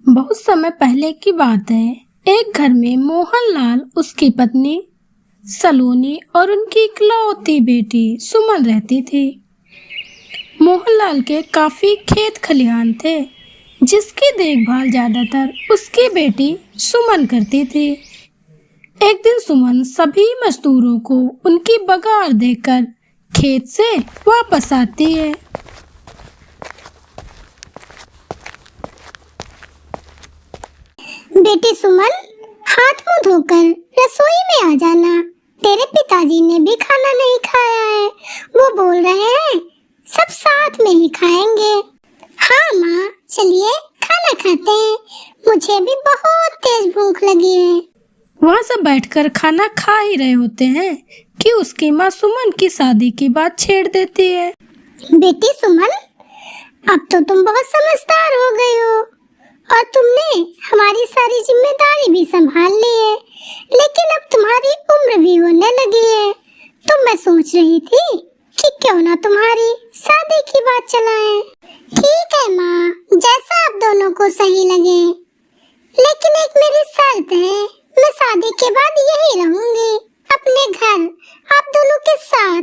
बहुत समय पहले की बात है। एक घर में मोहनलाल, उसकी पत्नी सलोनी और उनकी इकलौती बेटी सुमन रहती थी। मोहनलाल के काफी खेत खलिहान थे, जिसकी देखभाल ज्यादातर उसकी बेटी सुमन करती थी। एक दिन सुमन सभी मजदूरों को उनकी बगार देकर खेत से वापस आती है। बेटी सुमन, हाथ मुंह धोकर रसोई में आ जाना। तेरे पिताजी ने भी खाना नहीं खाया है। वो बोल रहे हैं सब साथ में ही खाएंगे। हाँ माँ, चलिए खाना खाते हैं। मुझे भी बहुत तेज भूख लगी है। वहाँ सब बैठकर खाना खा ही रहे होते हैं कि उसकी माँ सुमन की शादी की बात छेड़ देती है। बेटी सुमन, अब तो तुम बहुत समझदार हो गई हो और तुमने हमारी सारी जिम्मेदारी भी संभाल ली है, लेकिन अब तुम्हारी उम्र भी होने लगी है। तो मैं सोच रही थी कि क्यों ना तुम्हारी शादी की बात चलाएं। ठीक है माँ, जैसा आप दोनों को सही लगे, लेकिन एक मेरी शर्त है। मैं शादी के बाद यही रहूंगी, अपने घर आप दोनों के साथ।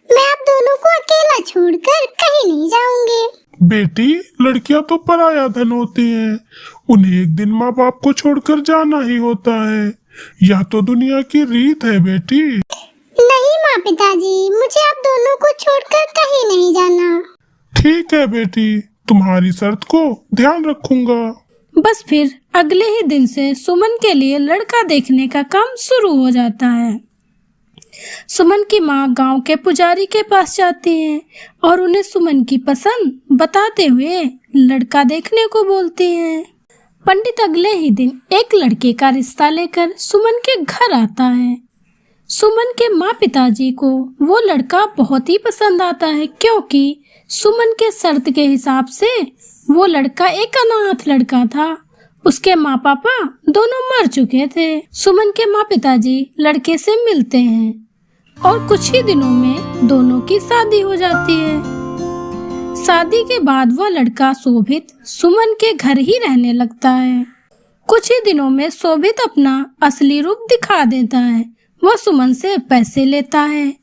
मैं आप दोनों को अकेला छोड़कर कहीं नहीं जाऊंगी। बेटी, लड़कियां तो पराया धन होती हैं। उन्हें एक दिन माँ बाप को छोड़कर जाना ही होता है। यह तो दुनिया की रीत है बेटी। नहीं माँ पिताजी, मुझे आप दोनों को छोड़कर कहीं नहीं जाना। ठीक है बेटी, तुम्हारी शर्त को ध्यान रखूंगा। बस फिर अगले ही दिन से सुमन के लिए लड़का देखने का काम शुरू हो जाता है। सुमन की माँ गांव के पुजारी के पास जाती है और उन्हें सुमन की पसंद बताते हुए लड़का देखने को बोलती है। पंडित अगले ही दिन एक लड़के का रिश्ता लेकर सुमन के घर आता है। सुमन के माँ पिताजी को वो लड़का बहुत ही पसंद आता है, क्योंकि सुमन के शर्त के हिसाब से वो लड़का एक अनाथ लड़का था। उसके माँ पापा दोनों मर चुके थे। सुमन के माँ पिताजी लड़के से मिलते हैं और कुछ ही दिनों में दोनों की शादी हो जाती है। शादी के बाद वह लड़का शोभित सुमन के घर ही रहने लगता है। कुछ ही दिनों में शोभित अपना असली रूप दिखा देता है। वह सुमन से पैसे लेता है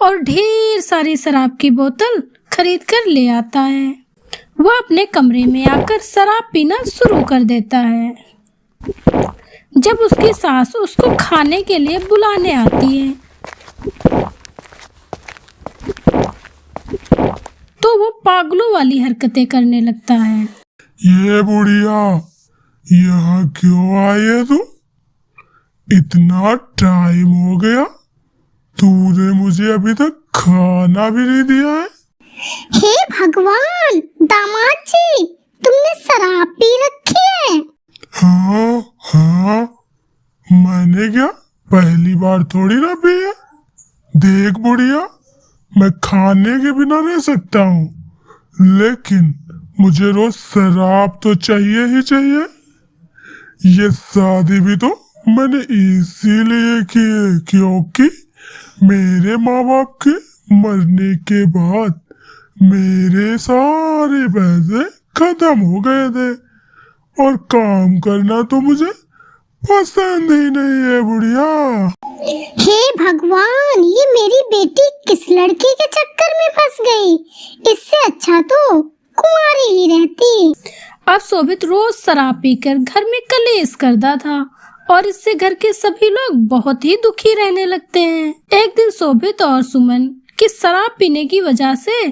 और ढेर सारी शराब की बोतल खरीद कर ले आता है। वह अपने कमरे में आकर शराब पीना शुरू कर देता है। जब उसकी सास उसको खाने के लिए बुलाने आती है तो वो पागलों वाली हरकतें करने लगता है। ये बुढ़िया, यहाँ क्यों आई है तू? इतना टाइम हो गया, तूने मुझे अभी तक खाना भी नहीं दिया है। हे भगवान, दामाद जी, तुमने शराब पी रखी है। हाँ, मैंने क्या पहली बार थोड़ी ना पी है। देख बुढ़िया, मैं खाने के बिना रह सकता हूँ, लेकिन मुझे रोज शराब तो चाहिए ही चाहिए। ये शादी भी तो मैंने इसीलिए की है क्योंकि मेरे माँ बाप के मरने के बाद मेरे सारे पैसे खत्म हो गए थे और काम करना तो मुझे पसंद ही नहीं है बुढ़िया। हे भगवान, ये मेरी बेटी किस लड़के के चक्कर में फंस गई। इससे अच्छा तो कुंवारी ही रहती। अब शोभित रोज शराब पीकर घर में कलेश करता था और इससे घर के सभी लोग बहुत ही दुखी रहने लगते हैं। एक दिन शोभित और सुमन की शराब पीने की वजह से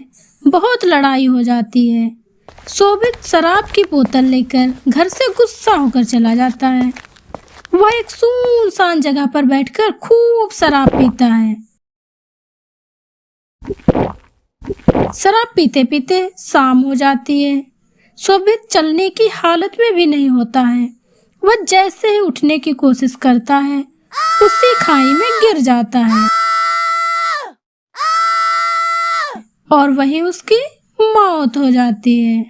बहुत लड़ाई हो जाती है। शोभित शराब की बोतल लेकर घर से गुस्सा होकर चला जाता है। वह एक सुनसान जगह पर बैठकर खूब शराब पीता है। शराब पीते पीते शाम हो जाती है। शोभित चलने की हालत में भी नहीं होता है। वह जैसे ही उठने की कोशिश करता है, उसी खाई में गिर जाता है और वहीं उसकी मौत हो जाती है।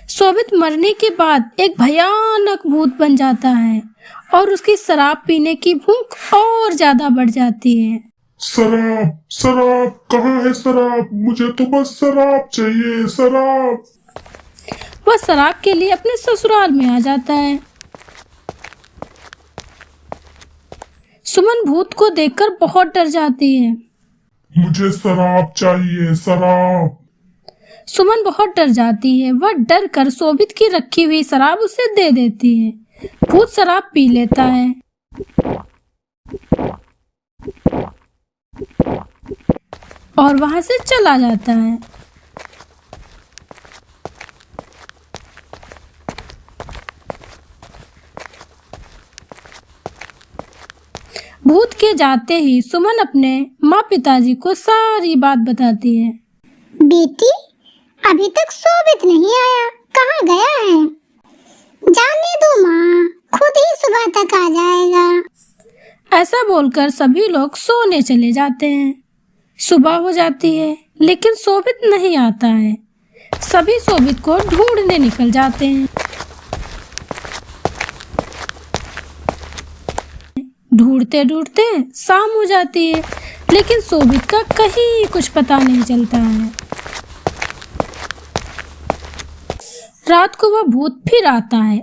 शोभित मरने के बाद एक भयानक भूत बन जाता है और उसकी शराब पीने की भूख और ज्यादा बढ़ जाती है। शराब, शराब, कहाँ है शराब? मुझे तो बस शराब चाहिए, शराब। वह शराब के लिए अपने ससुराल में आ जाता है। सुमन भूत को देखकर बहुत डर जाती है। मुझे शराब चाहिए, शराब। सुमन बहुत डर जाती है। वह डर कर शोभित की रखी हुई शराब उसे दे देती है। भूत शराब पी लेता है और वहां से चला जाता है। भूत के जाते ही सुमन अपने माँ पिताजी को सारी बात बताती है। बेटी, अभी तक शोभित नहीं आया, कहाँ गया है? जाने दो माँ, खुद ही सुबह तक आ जाएगा। ऐसा बोलकर सभी लोग सोने चले जाते हैं। सुबह हो जाती है लेकिन शोभित नहीं आता है। सभी शोभित को ढूंढने निकल जाते हैं। ढूंढते ढूंढते शाम हो जाती है लेकिन शोभित का कहीं कुछ पता नहीं चलता है। रात को वह भूत फिर आता है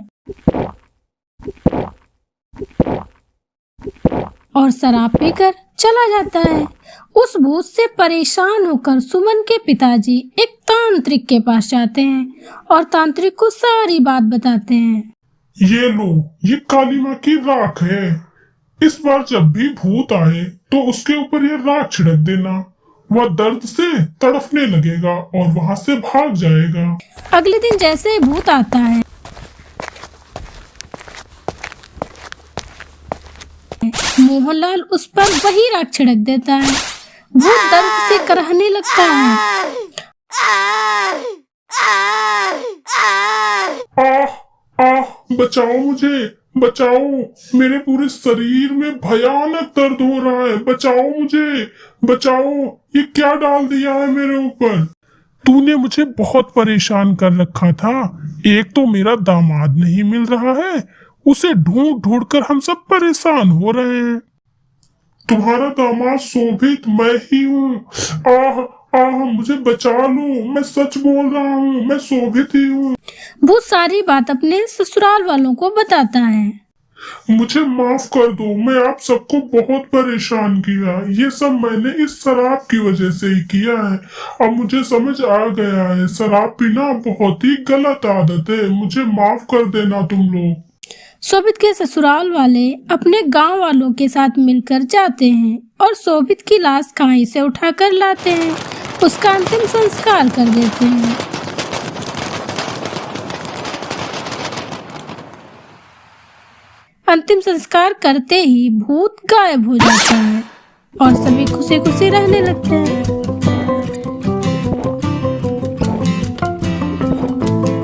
और शराब पीकर चला जाता है। उस भूत से परेशान होकर सुमन के पिताजी एक तांत्रिक के पास जाते हैं और तांत्रिक को सारी बात बताते हैं। ये लो, ये काली माँ की राख है। इस बार जब भी भूत आए तो उसके ऊपर ये राख छिड़क देना। वह दर्द से तड़फने लगेगा और वहां से भाग जाएगा। अगले दिन जैसे ही भूत आता है, मोहनलाल उस पर वही राख छिड़क देता है। भूत दर्द से कराहने लगता है। बचाओ मुझे, बचाओ। मेरे पूरे शरीर में भयानक दर्द हो रहा है। बचाओ मुझे, बचाओ। ये क्या डाल दिया है मेरे ऊपर? तूने मुझे बहुत परेशान कर रखा था। एक तो मेरा दामाद नहीं मिल रहा है, उसे ढूंढ ढूंढ कर हम सब परेशान हो रहे हैं। तुम्हारा दामाद शोभित मैं ही हूँ। मुझे बचा लो, मैं सच बोल रहा हूँ, मैं शोभित ही हूँ। भूत सारी बात अपने ससुराल वालों को बताता है। मुझे माफ कर दो, मैं आप सबको बहुत परेशान किया। ये सब मैंने इस शराब की वजह से ही किया है। अब मुझे समझ आ गया है, शराब पीना बहुत ही गलत आदत है। मुझे माफ कर देना तुम लोग। शोभित के ससुराल वाले अपने गांव वालों के साथ मिलकर जाते हैं और शोभित की लाश खाई से उठाकर लाते हैं। उसका अंतिम संस्कार कर देते हैं। अंतिम संस्कार करते ही भूत गायब हो जाता है और सभी खुशी खुशी रहने लगते हैं।